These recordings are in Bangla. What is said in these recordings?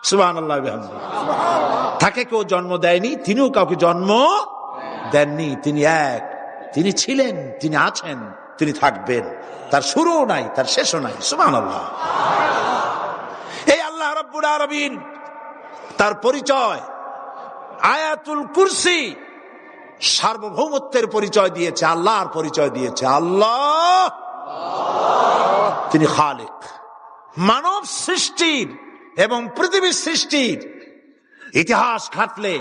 সুবহানাল্লাহ বিহামদিহি। তাকে কেউ জন্ম দেয়নি, তিনিও কাউকে জন্ম দেননি। তিনি এক, তিনি ছিলেন, তিনি আছেন, তিনি থাকবেন। তার শুরুও নাই, তার শেষও নাই। সুবহানাল্লাহ। এই আল্লাহ রাব্বুল আলামিন তার পরিচয় আয়াতুল কুরসি সার্বভৌমত্বের পরিচয় দিয়েছে, আল্লাহর পরিচয় দিয়েছে। আল্লাহ তিনি খালিক। মানব সৃষ্টির এবং পৃথিবীর সৃষ্টির ইতিহাস ঘাটলে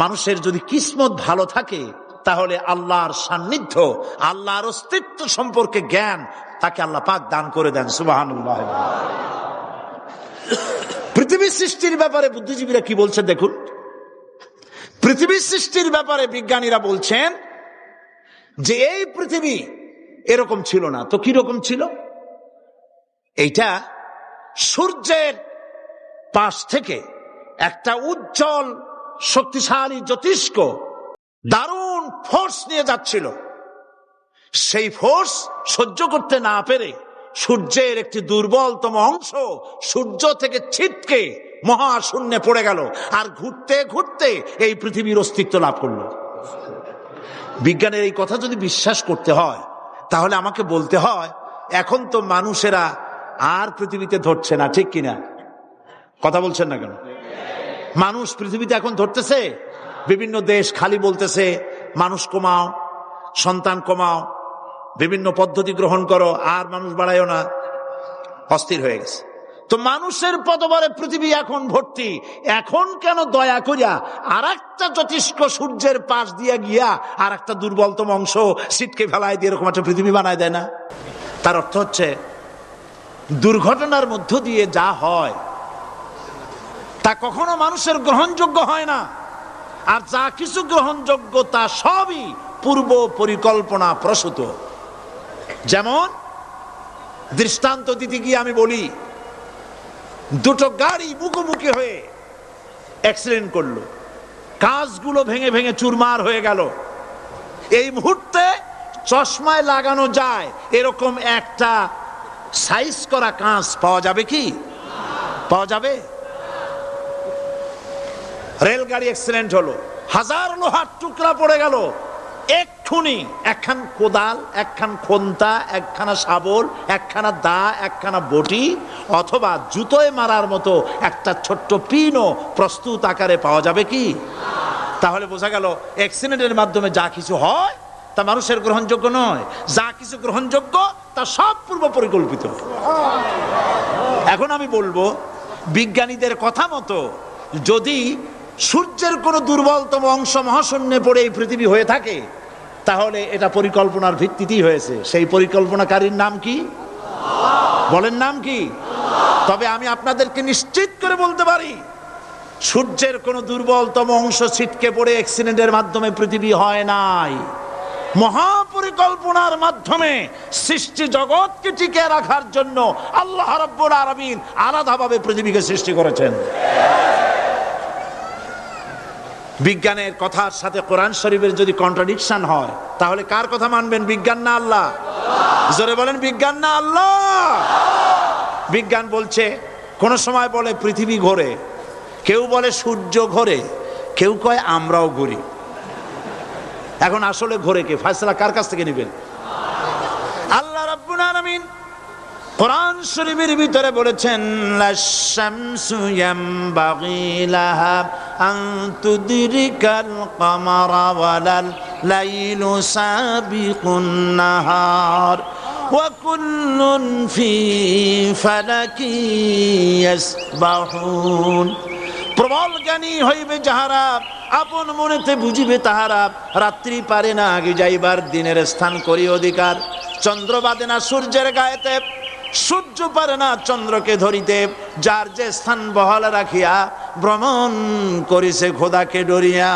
মানুষের যদি কিসমত ভালো থাকে, তাহলে আল্লাহর সান্নিধ্য, আল্লাহর অস্তিত্ব সম্পর্কে জ্ঞান তাকে আল্লাহ পাক দান করে দেন। সুবহানাল্লাহ। পৃথিবীর সৃষ্টির ব্যাপারে বুদ্ধিজীবীরা কি বলছে দেখুন। পৃথিবীর সৃষ্টির ব্যাপারে বিজ্ঞানীরা বলছেন যে এই পৃথিবী এরকম ছিল না। তো কি রকম ছিল? এইটা সূর্যের পাশ থেকে একটা উজ্জ্বল শক্তিশালী জ্যোতিষ্ক দারুণ ফোর্স নিয়ে যাচ্ছিল। সেই ফোর্স সহ্য করতে না পেরে সূর্যের একটি দুর্বলতম অংশ সূর্য থেকে ছিটকে মহাশূন্যে পড়ে গেল, আর ঘুরতে ঘুরতে এই পৃথিবীর অস্তিত্ব লাভ করলো। বিজ্ঞানের এই কথা যদি বিশ্বাস করতে হয়, তাহলে আমাকে বলতে হয় এখন তো মানুষেরা আর পৃথিবীতে ধরছে না, ঠিক কিনা? কথা বলছেন না কেন? মানুষ পৃথিবীতে এখন ধরতেছে। বিভিন্ন দেশ খালি বলতেছে মানুষ কমাও, সন্তান কমাও, বিভিন্ন পদ্ধতি গ্রহণ করো, আর মানুষ বাড়ায়ও না। অস্থির হয়ে গেছে। তো মানুষের পদবরে পৃথিবী এখন ভর্তি। এখন কেন দয়া করিয়া আর একটা জ্যোতিষ্ক সূর্যের পাশ দিয়ে গিয়া আর একটা দুর্বলতম অংশ সিটকে ফেলায় দিয়ে এরকম একটা পৃথিবী বানায় দেয় না? তার অর্থ হচ্ছে দুর্ঘটনার মধ্য দিয়ে যা হয় তা কখনো মানুষের গ্রহণযোগ্য হয় না, আর যা কিছু গ্রহণযোগ্য তা সবই পূর্ব পরিকল্পনা প্রসূত। যেমন দৃষ্টান্ত দিতে গিয়ে আমি বলি, দুটো গাড়ি মুখোমুখি হয়ে অ্যাক্সিডেন্ট করলো, কাঁচগুলো ভেঙে ভেঙে চুরমার হয়ে গেল। এই মুহূর্তে চশমায় লাগানো যায় এরকম একটা সাইজ করা কাঁচ পাওয়া যাবে কি? পাওয়া যাবে? রেলগাড়ি অ্যাক্সিডেন্ট হলো, হাজার লোহার টুকরা পড়ে গেল, এক্ষুনি একখান কোদাল, একখান খন্তা, একখানা শাবল, একখানা দা, একখানা বটি অথবা জুতোয় মারার মতো একটা ছোট্ট পিনও প্রস্তুত আকারে পাওয়া যাবে কি? তাহলে বোঝা গেল অ্যাক্সিডেন্টের মাধ্যমে যা কিছু হয় তা মানুষের গ্রহণযোগ্য নয়, যা কিছু গ্রহণযোগ্য তা সব পূর্ব পরিকল্পিত। এখন আমি বলবো, বিজ্ঞানীদের কথা মতো যদি সূর্যের কোন দুর্বলতম অংশ মহাশূন্যে পড়ে এই পৃথিবী হয়ে থাকে, তাহলে এটা পরিকল্পনার ভিত্তিতেই হয়েছে। সেই পরিকল্পনাকারীর নাম কি? বলেন নাম কি? তবে আমি আপনাদেরকে নিশ্চিত করে বলতে পারি, সূর্যের কোন দুর্বলতম অংশ ছিটকে পড়ে অ্যাক্সিডেন্টের মাধ্যমে পৃথিবী হয় নাই। মহাপরিকল্পনার মাধ্যমে সৃষ্টি জগৎকে টিকে রাখার জন্য আল্লাহ রাব্বুল আলামিন আলাদাভাবে পৃথিবীকে সৃষ্টি করেছেন। বিজ্ঞানের কথার সাথে কোরআন শরীফের যদি কন্ট্রাডিকশন হয়, তাহলে কার কথা মানবেন? বিজ্ঞান না আল্লাহ? জোরে বলেন, বিজ্ঞান না আল্লাহ? বিজ্ঞান বলছে, কোন সময় বলে পৃথিবী ঘোরে, কেউ বলে সূর্য ঘোরে, কেউ কয় আমরাও ঘুরি। এখন আসলে ঘোরে কে? ফয়সালা কার কাছ থেকে নেবেন? আল্লাহ রাব্বুল আলামিন কোরআন শরীফের ভিতরে বলেছেন, লাশ-শামসু ইয়ামবাগি লাহা আন তুদরিকাল কামারা ওয়ালাল লাইলু সাবিকুন নাহার ওয়া কুল্লুন ফি ফালাকি ইয়াসবাহুন। প্রবল জ্ঞানী হইবে যাহারা, আপন মনেতে বুঝিবে তাহারা, রাত্রি পারে না আগে যাইবার, দিনের স্থান করি অধিকার। চন্দ্র বাদে না সূর্যের গায়েতে, সূর্য পারে না চন্দ্রকে ধরিতে, যার যে স্থান বহাল রাখিয়া ভ্রমণ করিছে খোদাকে ডরিয়া।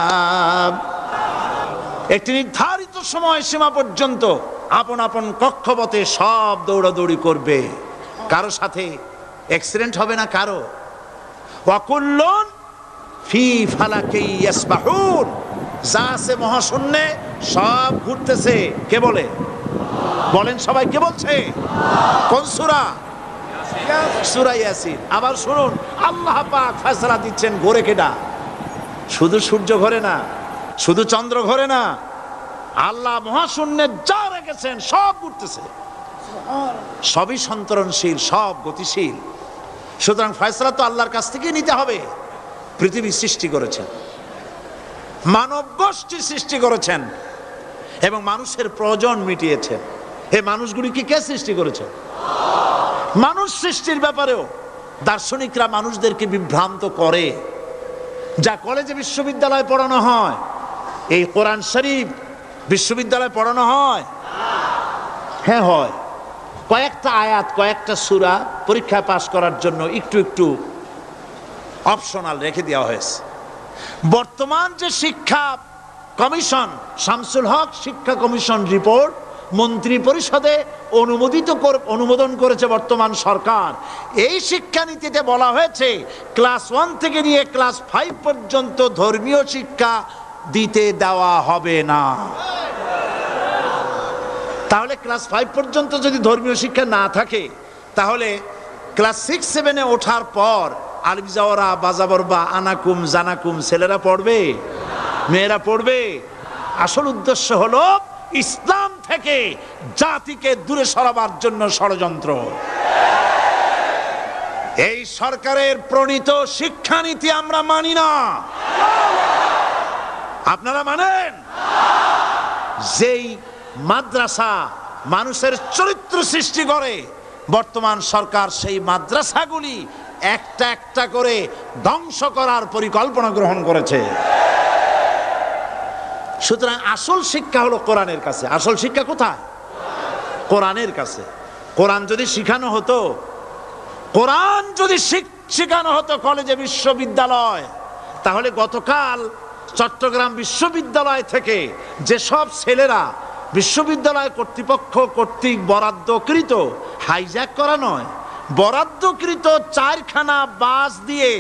একটি নির্ধারিত সময় সীমা পর্যন্ত আপন আপন কক্ষপথে সব দৌড়াদৌড়ি করবে, কারো সাথে অ্যাক্সিডেন্ট হবে না কারো। ওয়াকুল্লুন ফি ফালাকি ইয়াসবাহুন, যা আছে মহাশূন্যে সব ঘুরতেছে। কে বলে? বলেন সবাই, কে বলছে? কোন সূরা? সূরা ইয়াসিন। আবার শুনুন, আল্লাহ পাক ফয়সালা দিচ্ছেন ঘোরে কেডা? শুধু সূর্য ঘোরে না, শুধু চন্দ্র ঘোরে না, আল্লাহ মহাশূন্যে যা রেখেছেন সব ঘুরতেছে, সবই সন্তরণশীল, সব গতিশীল। সুতরাং ফয়সালা তো আল্লাহর কাছ থেকে নিতে হবে। পৃথিবী সৃষ্টি করেছেন, মানব গোষ্ঠী সৃষ্টি করেছেন এবং মানুষের প্রয়োজন মিটিয়েছেন। এই মানুষগুলি কি কে সৃষ্টি করেছেন? মানুষ সৃষ্টির ব্যাপারেও দার্শনিকরা মানুষদেরকে বিভ্রান্ত করে। যা কলেজে বিশ্ববিদ্যালয়ে পড়ানো হয়, এই কোরআন শরীফ বিশ্ববিদ্যালয়ে পড়ানো হয়? হ্যাঁ হয়। কয়েকটা আয়াত, কয়েকটা সূরা পরীক্ষায় পাশ করার জন্য একটু একটু অপশনাল রেখে দেওয়া হয়েছে। বর্তমান যে শিক্ষা কমিশন, শামসুল হক শিক্ষা কমিশন রিপোর্ট মন্ত্রী পরিষদে অনুমোদন করেছে বর্তমান সরকার। এই শিক্ষানীতিতে বলা হয়েছে ক্লাস 1 থেকে নিয়ে ক্লাস 5 পর্যন্ত ধর্মীয় শিক্ষা দিতে দেওয়া হবে না। তাহলে ক্লাস 5 পর্যন্ত যদি ধর্মীয় শিক্ষা না থাকে, তাহলে ক্লাস 6-7-এ ওঠার পর আলিফ জাওরা বাজাবর বা আনাকুম জানাকুম ছেলেরা পড়বে? মেয়েরা পড়বে? আসল উদ্দেশ্য হলো ইসলাম থেকে জাতিকে দূরে সরাবার জন্য ষড়যন্ত্র। এই সরকারের প্রণীত শিক্ষানীতি আমরা মানি না। আপনারা মানেন? যেই মাদ্রাসা মানুষের চরিত্র সৃষ্টি করে, বর্তমান সরকার সেই মাদ্রাসাগুলি একটা একটা করে ধ্বংস করার পরিকল্পনা গ্রহণ করেছে। সুতরাং আসল শিক্ষা হলো কোরআনের কাছে। আসল শিক্ষা কোথায়? কোরআনের কাছে। কোরআন যদি শিখানো হতো, কোরআন যদি শিখানো হতো কলেজে বিশ্ববিদ্যালয়, তাহলে গতকাল চট্টগ্রাম বিশ্ববিদ্যালয় থেকে যেসব ছেলেরা বিশ্ববিদ্যালয় কর্তৃপক্ষ কর্তৃক বরাদ্দকৃত, হাইজ্যাক করা নয়, বরাদ্দকৃত 4খানা বাস দিয়ে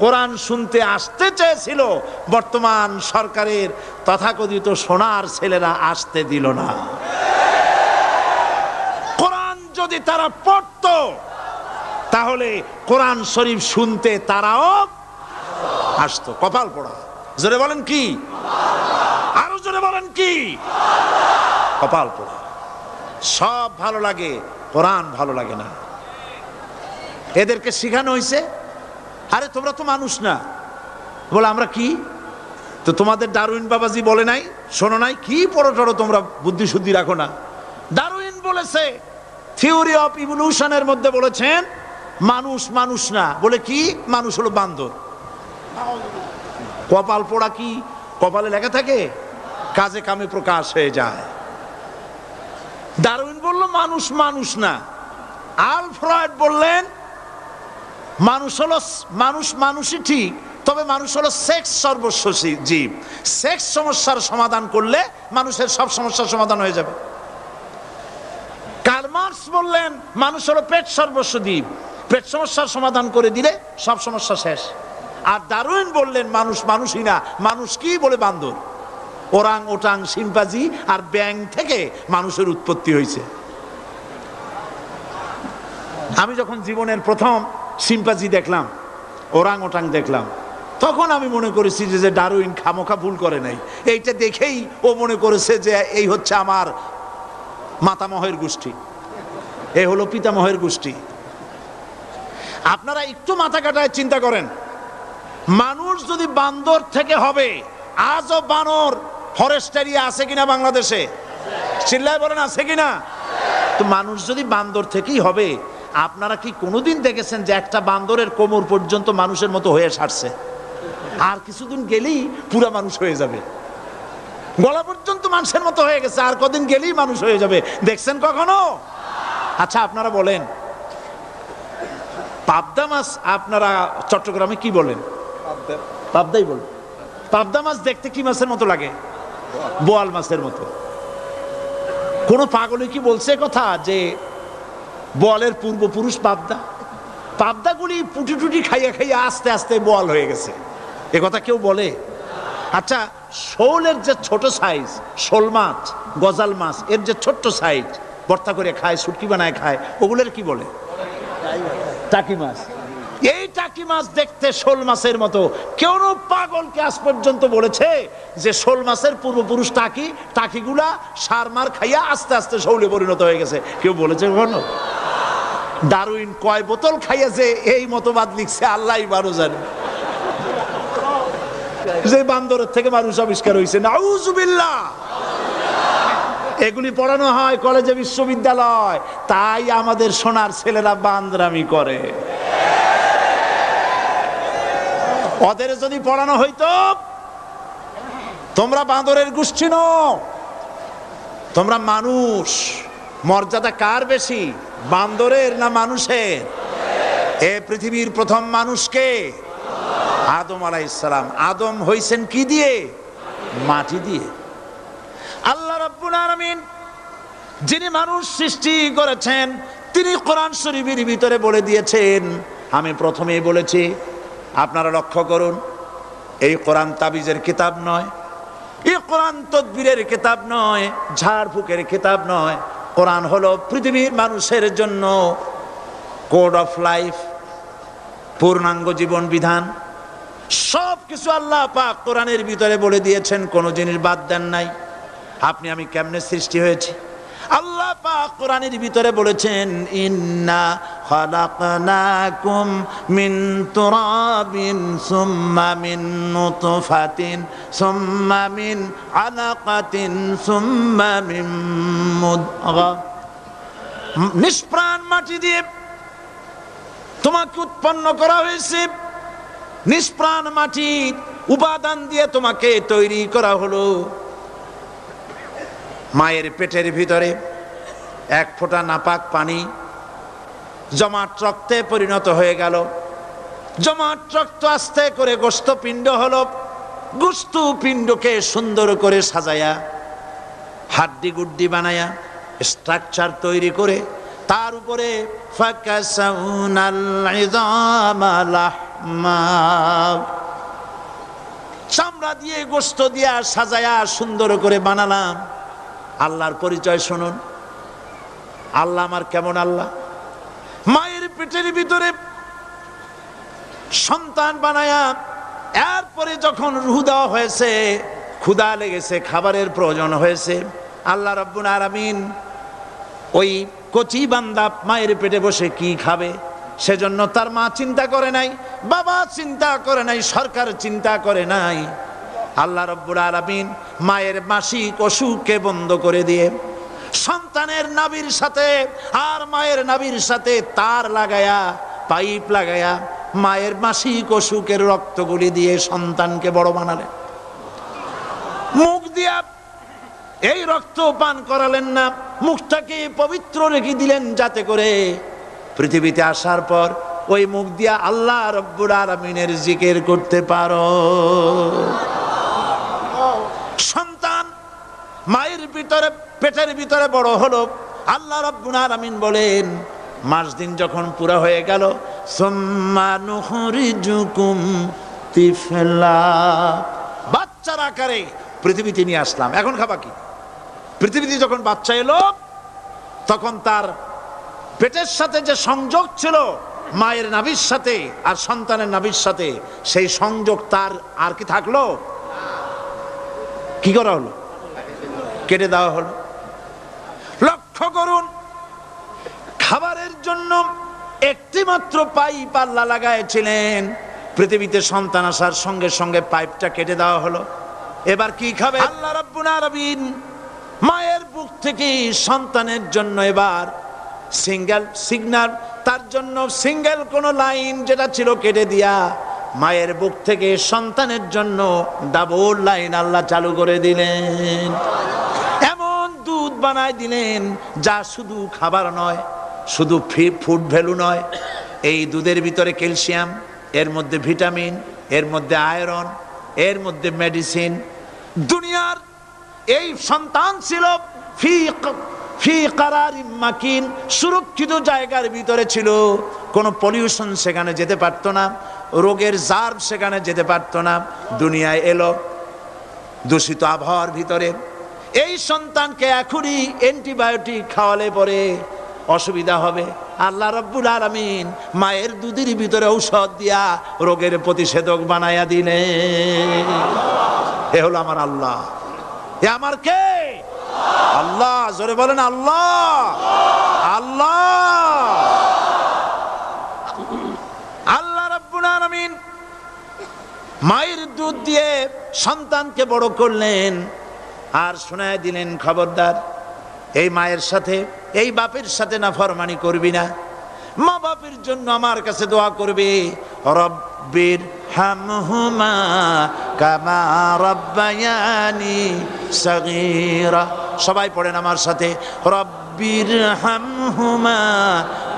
কোরআন শুনতে আসতে চেয়েছিল, বর্তমান সরকারের তথাকথিত সোনার ছেলেরা আসতে দিল না। কোরআন যদি তারা পড়তো, তাহলে কোরআন শরীফ শুনতে তারাও আসতো। কপাল পোড়া। জোরে বলেন কি? আরো জোরে বলেন কি? কপাল পোড়া। সব ভালো লাগে, কোরআন ভালো লাগে না। এদেরকে শিখানো হয়েছে, আরে তোমরা তো মানুষ না। বলে আমরা কি? তো তোমাদের ডারউইন বাবাজি বলে নাই, শোনো নাই? কি পড়ো টড়ো তোমরা, বুদ্ধি শুদ্ধি রাখো না। ডারউইন বলেছে, থিওরি অফ ইভলিউশনের মধ্যে বলেছেন মানুষ মানুষ না। বলে কি? মানুষ হলো বান্দর। কপাল পোড়া। কি কপালে লেখা থাকে? কাজে কামে প্রকাশ হয়ে যায়। ডারউইন বলল মানুষ মানুষ না। আলফ্রেড বললেন মানুষ হলো মানুষই ঠিক, তবে মানুষ হলো সেক্স সর্বস্ব জীব। সেক্স সমস্যার সমাধান করলে মানুষের সব সমস্যার সমাধান হয়ে যাবে। কার্ল মার্কস বললেন মানুষ হলো পেট সর্বস্ব জীব, পেট সমস্যার সমাধান করে দিলে সব সমস্যা শেষ। আর ডারউইন বললেন মানুষ মানুষই না, মানুষ কি? বলে বান্দর। ওরাং ওটাং শিম্পাজি আর ব্যাং থেকে মানুষের উৎপত্তি হয়েছে। আমি যখন জীবনের প্রথম শিম্পাজি দেখলাম, ওরাং ওটাং দেখলাম, তখন আমি মনে করেছি যে ডারউইন খামোখা ভুল করে নাই। এইটা দেখেই ও মনে করেছে যে এই হচ্ছে আমার মাতামহের গোষ্ঠী, এই হলো পিতামহের গোষ্ঠী। আপনারা একটু মাথা কাটায় চিন্তা করেন, মানুষ যদি বান্দর থেকে হবে, আজও বানর ফরেস্ট এরিয়া আছে কিনা বাংলাদেশে? চিল্লায় বলেন আছে কিনা? তো মানুষ যদি বান্দর থেকেই হবে, আপনারা কি কোনোদিন দেখেছেন যে একটা বান্দরের কোমর পর্যন্ত মানুষের মতো হয়ে সারছে? আর কিছুদিন গেলেই পুরা মানুষ হয়ে যাবে। গলা পর্যন্ত মানুষের মতো হয়ে গেছে, আর কদিন গেলেই মানুষ হয়ে যাবে। দেখছেন কখনো? আচ্ছা আপনারা বলেন, পাবদা মাছ আপনারা চট্টগ্রামে কি বলেন? পাবদাই বলেন। পাবদা মাছ দেখতে কি মাছের মতো লাগে? বোয়াল মাছের মতো। কোন পাগলে কি বলছে কথা যে বোয়ালের পূর্বপুরুষ পাবদা? পাবদাগুলি পুটি টুটি খাইয়া খাইয়া আস্তে আস্তে বোয়াল হয়ে গেছে, এ কথা কেউ বলে? আচ্ছা, শোলের যে ছোট সাইজ, শোল মাছ, গজাল মাছ, এর যে ছোট্ট সাইজ ভর্তা করে খায়, শুটকি বানায় খায়, ওগুলোর কি বলে? টাকি মাছ। এই টাকি মাছ দেখতে শোল মাছের মতো। কেউ পাগলকে আজ পর্যন্ত বলেছে যে শোল মাছের পূর্বপুরুষ টাকি, টাকিগুলা সার মার খাইয়া আস্তে আস্তে শৌলে পরিণত হয়ে গেছে? কেউ বলেছে কখনো? ডারউইন কয় বোতল খাইয়াছে এই মতবাদ লিখছে আল্লাহই ভালো জানে। যে বান্দরের থেকে মানুষ আবিষ্কার হয়েছে, নাউজুবিল্লাহ। এগুলি পড়ানো হয় কলেজে, বিশ্ববিদ্যালয়, তাই আমাদের সোনার ছেলেরা বান্দরামি করে। ওদের যদি পড়ানো হইতো তোমরা বান্দরের গোষ্ঠী নও, তোমরা মানুষ। মর্যাদা কার বেশি, বান্দরের না মানুষের? এ পৃথিবীর প্রথম মানুষকে আদম আলাইহিস সালাম। আদম হইছেন কি দিয়ে? মাটি দিয়ে। আল্লাহ রাব্বুল আলামিন যিনি মানুষ সৃষ্টি করেছেন, তিনি কোরআন শরীফের ভিতরে বলে দিয়েছেন। আমি প্রথমেই বলেছি, আপনারা লক্ষ্য করুন, এই কোরআন তাবিজের কিতাব নয়, এই কোরআন তদবিরের কিতাব নয়, ঝাড়ফুঁকের কিতাব নয়। কোরআন হলো পৃথিবীর মানুষের জন্য কোড অফ লাইফ, পূর্ণাঙ্গ জীবন বিধান। সব কিছু আল্লাহ পাক কোরআনের ভিতরে বলে দিয়েছেন, কোনো জিনিস বাদ দেন নাই। আপনি আমি কেমনে সৃষ্টি হয়েছি আল্লাহ পাক কোরআনের ভিতরে বলেছেন, ইন্না খালাকনাকুম মিন তুরাবিন সুম্মা মিন নুতফাতিন সুম্মা মিন আলাকাতিন সুম্মা মিন মুদগা। নিষ্প্রাণ মাটি দিয়ে তোমাকে উৎপন্ন করা হয়েছে, নিষ্প্রাণ মাটির উপাদান দিয়ে তোমাকে তৈরি করা হলো। মায়ের পেটের ভিতরে এক ফোঁটা নাপাক পানি জমাট রক্তে পরিণত হয়ে গেল। জমাট রক্ত আস্তে করে গোস্ত পিণ্ড হলো। গোস্ত পিণ্ডকে সুন্দর করে সাজায়া, হাড্ডি গুড্ডি বানায়া, স্ট্রাকচার তৈরি করে তার উপরে ফাকাসাউনাল ইযামা লাহমা, চামড়া দিয়ে গোস্ত দিয়া সাজায়া সুন্দর করে বানালাম। আল্লাহর পরিচয় শুনুন। আল্লাহ আমার কেমন আল্লাহ? মায়ের পেটের ভিতরে সন্তান বানায়া, এরপরে যখন রূহ দেওয়া হয়েছে, ক্ষুধা লেগেছে, খাবারের প্রয়োজন হয়েছে, আল্লাহ রাব্বুল আলামিন ওই কচি বান্দা মায়ের পেটে বসে কি খাবে, সেজন্য তার মা চিন্তা করে নাই, বাবা চিন্তা করে নাই, সরকার চিন্তা করে নাই। আল্লাহ রাব্বুল আলামিন মায়ের মাসিক অসুখকে বন্ধ করে দিয়ে সন্তানের নাভির সাথে আর মায়ের নাভির সাথে তার লাগায়া, পাইপ লাগায়া মায়ের মাসিক অসুখের রক্তগুলি দিয়ে সন্তানকে বড় বানালেন। মুখ দিয়া এই রক্ত পান করালেন না, মুখটাকে পবিত্র রেখে দিলেন যাতে করে পৃথিবীতে আসার পর ওই মুখ দিয়া আল্লাহ রাব্বুল আলামিনের জিকির করতে পারো। সন্তান মায়ের ভিতরে, পেটের ভিতরে বড় হলো। আল্লাহ রাব্বুল আলামিন বলেন, মাস দিন যখন পুরা হয়ে গেল, সুম্মা নুখরিজুকুম তিফলা, বাচ্চার আকারে পৃথিবীতে নিয়ে আসলাম। এখন খাবা কি? পৃথিবীতে যখন বাচ্চা এলো, তখন তার পেটের সাথে যে সংযোগ ছিল মায়ের নাভির সাথে আর সন্তানের নাভির সাথে, সেই সংযোগ তার আর কি থাকলো? কি করা হলো? কেটে দেওয়া হলো। লক্ষ্য করুন, খাবারের জন্য একটি মাত্র পাইপ আল্লাহ লাগাইছিলেন, পৃথিবীতে সন্তান আসার সঙ্গে সঙ্গে পাইপটা কেটে দেওয়া হলো। এবার কি খাবে? আল্লাহ রাব্বুল আলামিন মায়ের বুক থেকে সন্তানের জন্য এবার সিঙ্গেল সিগন্যাল, তার জন্য সিঙ্গেল কোন লাইন যেটা ছিল কেটে দিয়া মায়ের বুক থেকে সন্তানের জন্য ডাবল লাইন আল্লাহ চালু করে দিলেন। এমন দুধ বানায় দিলেন যা শুধু খাবার নয়, শুধু ফুড ভ্যালু নয়। এই দুধের ভিতরে ক্যালসিয়াম, এর মধ্যে ভিটামিন, এর মধ্যে আয়রন, এর মধ্যে মেডিসিন। দুনিয়ার এই সন্তান ছিল ফি কারারিম মাকিন, সুরক্ষিত জায়গার ভিতরে ছিল। কোনো পলিউশন সেখানে যেতে পারতো না, রোগের জার্ম সেখানে যেতে পারতো না। দুনিয়ায় এলো দূষিত আবহাওয়ার ভিতরে। এই সন্তানকে এখনই অ্যান্টিবায়োটিক খাওয়ালে পরে অসুবিধা হবে, আল্লাহ রাব্বুল আলামিন মায়ের দুধের ভিতরে ঔষধ দিয়া রোগের প্রতিষেধক বানায়া দিলেন। এ হলো আমার আল্লাহ। এ আমার কে? আল্লাহ। জোরে বলেন আল্লাহ। আল্লাহ আল্লাহ রাব্বুল আলামিন মায়ের দুধ দিয়ে সন্তানকে বড় করলেন আর শোনায় দিলেন, খবরদার এই মায়ের সাথে এই বাপের সাথে নাফরমানি করবি না। মা বাপের জন্য আমার কাছে দোয়া করবে, রব্বির হামহুমা কামা রাব্বায়ানি সাগীরা। সবাই পড়েন আমার সাথে, রব্বির হামহুমা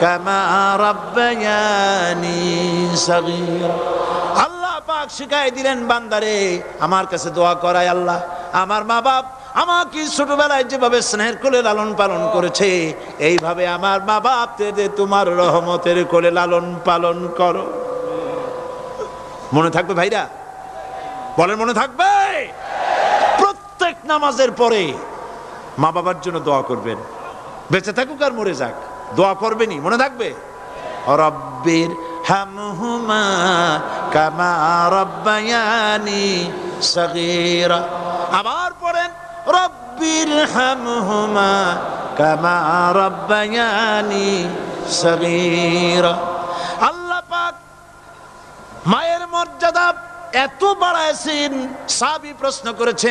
কামা রাব্বায়ানি সাগীরা। আল্লাহ পাক শিখাই দিলেন বান্দারে আমার কাছে দোয়া করায়, আল্লাহ আমার মা বাপ আমাকে ছোটবেলায় যেভাবে স্নেহের কোলে লালন পালন করেছে, এইভাবে আমার মা বাপ তোমার রহমতের কোলে লালন পালন করো। মনে থাকবে ভাইরা? বলেন মনে থাকবে? প্রত্যেক নামাজের পরে মা বাবার জন্য দোয়া করবেন, বেঁচে থাকুক আর মরে যাক, দোয়া করবেনই। মনে থাকবে? রব্বির হামহুমা কামা রাব্বায়ানি সাগীরা। আবার পড়েন, রব্বির হামহুমা কামা রাব্বায়ানি সাগীরা। আল্লাহ পাক মায়ের মর্যাদা এত বাড়াইছেন, সাহাবী প্রশ্ন করেছে,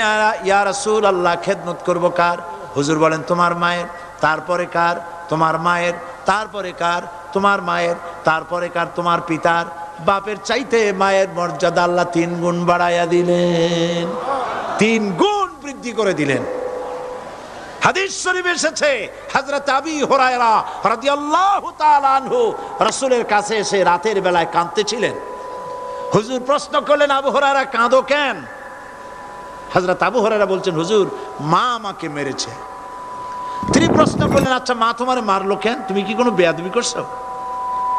ইয়া রাসূলুল্লাহ খেদমত করব কার? হুজুর বলেন তোমার মায়ের, তারপরে কার? তোমার মায়ের, তারপরে কার? তোমার মায়ের, তারপরে কার? তোমার পিতার। বাপের চাইতে মায়ের মর্যাদা আল্লাহ 3 গুণ বাড়াইয়া দিলেন, 3 গুণ বৃদ্ধি করে দিলেন। হাদিস শরীফে এসেছে, হযরত আবী হুরায়রা রাদিয়াল্লাহু তাআলা আনহু রাসূলের কাছে এসে রাতের বেলায় কাঁদতেছিলেন। হুজুর প্রশ্ন করলেন, আবু হুরায়রা কাঁদো কেন? হযরত আবু হুরায়রা বলছেন, হুজুর মা আমাকে মেরেছে। তিনি প্রশ্ন করলেন, আচ্ছা মা তোমার মারলো কেন? তুমি কি কোনো বেয়াদবি করছো?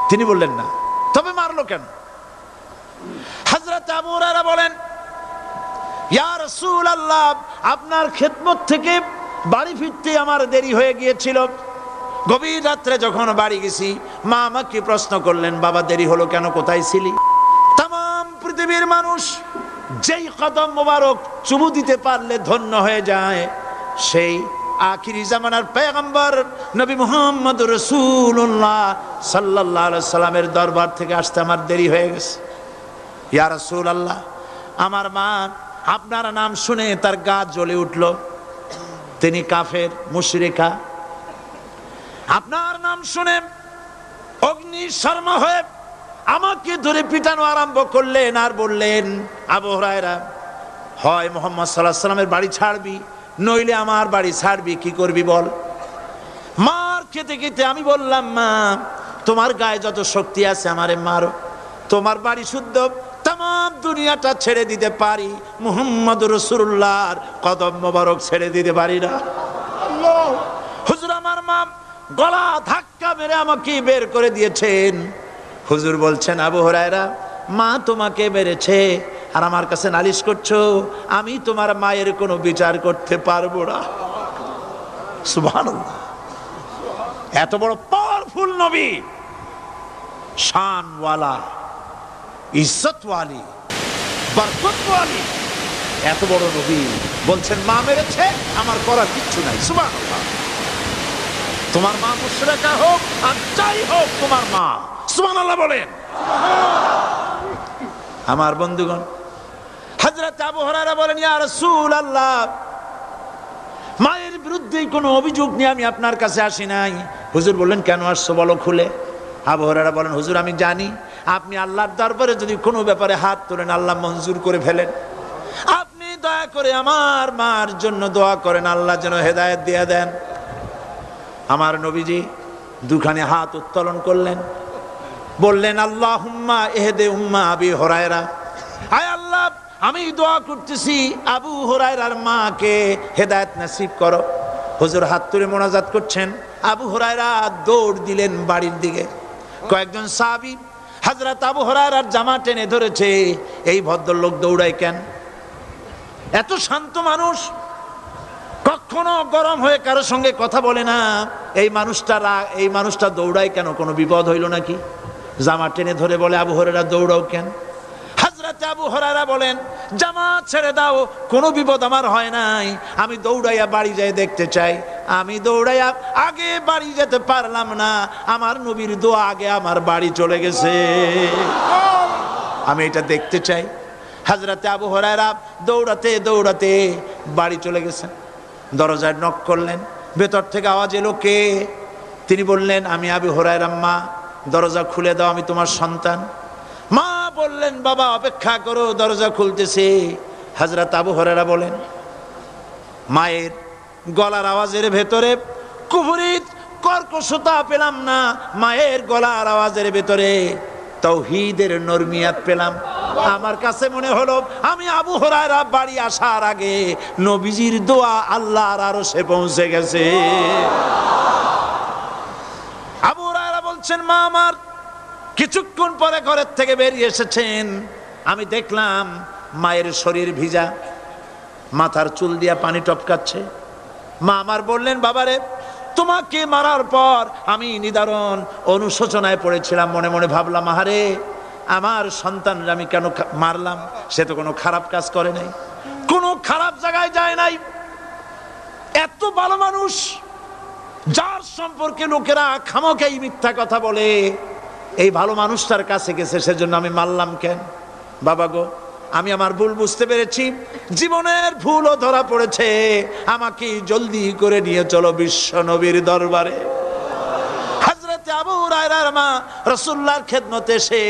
তিনি বললেন না, তবে মারলো কেন? হযরত আবু হুরায়রা বলেন, ইয়া রাসূলুল্লাহ আপনার খেদমত থেকে বাড়ি ফিরতে আমার দেরি হয়ে গিয়েছিল। গভীর রাত্রে যখন বাড়ি গেছি, মা আমাকে প্রশ্ন করলেন, বাবা দেরি হলো কেন, কোথায় ছিলি? তাম পৃথিবীর মানুষ যেই কদম মোবারক চুমু দিতে পারলে ধন্য হয়ে যায়, সেই আখিরি জামানার পয়গম্বর নবী মুহাম্মদ রাসূলুল্লাহ সাল্লাল্লাহু আলাইহি সাল্লামের দরবার থেকে আসতে আমার দেরি হয়ে গেছে। ইয়া রাসূলুল্লাহ আমার মা আপনার নাম শুনে তার গা জ্বলে উঠল, তিনি কাফের মুশরিকা। আপনার নাম শুনে অগ্নি শর্মা হয়ে আমাকে ধরে পিটানো আরম্ভ করলেন আর বললেন, আবু হুরায়রা হয় মুহাম্মদ সাল্লাল্লাহু আলাইহি সাল্লামের বাড়ি ছাড়বি, নইলে আমার বাড়ি ছাড়বি, কি করবি বল? মার খেতে খেতে আমি বললাম, মা তোমার গায়ে যত শক্তি আছে আমারে মারো, তোমার বাড়ি শুদ্ধ, তাম দুনিয়াটা ছেড়ে দিতে পারি, মুহাম্মদ রাসূলুল্লাহর কদম মোবারক ছেড়ে দিতে পারি না। হুজুর আমার মা গলা ধাক্কা মেরে আমাকে বের করে দিয়েছেন। হুজুর বলছেন, আবু হুরায়রা মা তোমাকে মেরেছে আর আমার কাছে নালিশ করছো, আমি তোমার মায়ের কোনো বিচার করতে পারবো না। সুবহানাল্লাহ, এত বড় পাওয়ারফুল নবী, শানওয়ালা, ইজ্জতওয়ালি, বরকতওয়ালি, এত বড় নবী বলছেন মা মেরেছে, আমার করার কিচ্ছু নাই। সুবহানাল্লাহ। তোমার মা মুশরিকা হোক আর যাই হোক, তোমার মা। সুবহানাল্লাহ বলেন। আমার বন্ধুগণ, হযরত আবু হুরায়রা বলেন, ইয়া রাসূলুল্লাহ মায়ের বিরুদ্ধে কোনো অভিযোগ নিয়ে আমি আপনার কাছে আসি নাই। হুজুর বললেন, কেন আসছো বলো খুলে। আবু হুরায়রা বলেন, হুজুর আমি জানি আপনি আল্লাহর দরবারে যদি কোনো ব্যাপারে হাত তোলেন আল্লাহ মঞ্জুর করে ফেলেন। আপনি দয়া করে আমার মার জন্য দোয়া করেন, আল্লাহ যেন হেদায়েত দিয়ে দেন। আমার নবীজি দুখানে হাত উত্তোলন করলেন, বললেন, আল্লাহুম্মা ইহদি উম্মা আবি হুরায়রা, আয় আল্লাহ আমি দোয়া করতেছি আবু হুরায়রার মাকে হেদায়েত নসিব করো। হুজুর হাত তুলে মোনাজাত করছেন, আবু হুরায়রা দৌড় দিলেন বাড়ির দিকে। কয়েকজন সাহাবী হযরত আবু হুরায়রার জামা টেনে ধরেছে, এই ভদ্রলোক দৌড়ায় কেন? এত শান্ত মানুষ, কখনো গরম হয়ে কারোর সঙ্গে কথা বলে না। এই মানুষটা দৌড়ায় কেন? কোনো বিপদ হইল নাকি? জামা টেনে ধরে বলে, আবু হুরায়রা দৌড়াও কেন? হযরত আবু হুরায়রা বলেন, জামাত ছেড়ে দাও, কোনো বিপদ আমার হয় নাই, আমি দৌড়াইয়া বাড়ি যাই দেখতে চাই। আমি দৌড়াইয়া আগে বাড়ি যেতে পারলাম না, আমার নবীর দোয়া আগে আমার বাড়ি চলে গেছে, আমি এটা দেখতে চাই। হযরত আবু হুরায়রা দৌড়াতে দৌড়াতে বাড়ি চলে গেছেন। দরজায় নক করলেন, ভেতর থেকে আওয়াজ এলো, কে? তিনি বললেন, আমি আবু হুরায়রা। মা, দরজা খুলে দাও, আমি তোমার সন্তান। মা বললেন, বাবা অপেক্ষা করো, দরজা খুলতেছে। হযরত আবু হুরায়রা বলেন, মায়ের গলার আওয়াজের ভেতরে কুফরি কর্কশতা পেলাম না, মায়ের গলার আওয়াজের ভেতরে তাওহীদের নরমিয়াত পেলাম। আমার কাছে মনে হলো আমি আবু হুরায়রা বাড়ি আসার আগে নবীজির দোয়া আল্লাহর আরশে পৌঁছে গেছে। আবু হুরায়রা বলছেন, মা আমার কিছুক্ষণ পরে ঘরের থেকে বেরিয়ে এসেছেন, আমি দেখলাম মায়ের শরীর ভিজা, মাথার চুল দিয়া পানি টপকাচ্ছে। মা আমার বললেন, বাবারে, তোমাকে মারার পর আমি নিদারুণ অনুশোচনায় পড়েছিলাম, মনে মনে ভাবলাম, আহারে আমার সন্তানরা আমি কেন মারলাম? সে তো কোনো খারাপ কাজ করে নাই, কোনো খারাপ জায়গায় যায় নাই, এত ভালো মানুষ যার সম্পর্কে লোকেরা খামোখাই মিথ্যা কথা বলে, এই ভালো মানুষটার কাছে গেছে, সেজন্য আমি মারলাম কেন? বাবা গো, আমি আমার ভুল বুঝতে পেরেছি, জীবনের ভুলও ধরা পড়েছে, আমাকে জলদি করে নিয়ে চলো বিশ্ব নবীর দরবারে। হযরত আবু হুরায়রার মা রাসূলুল্লাহর খেদমতে এসে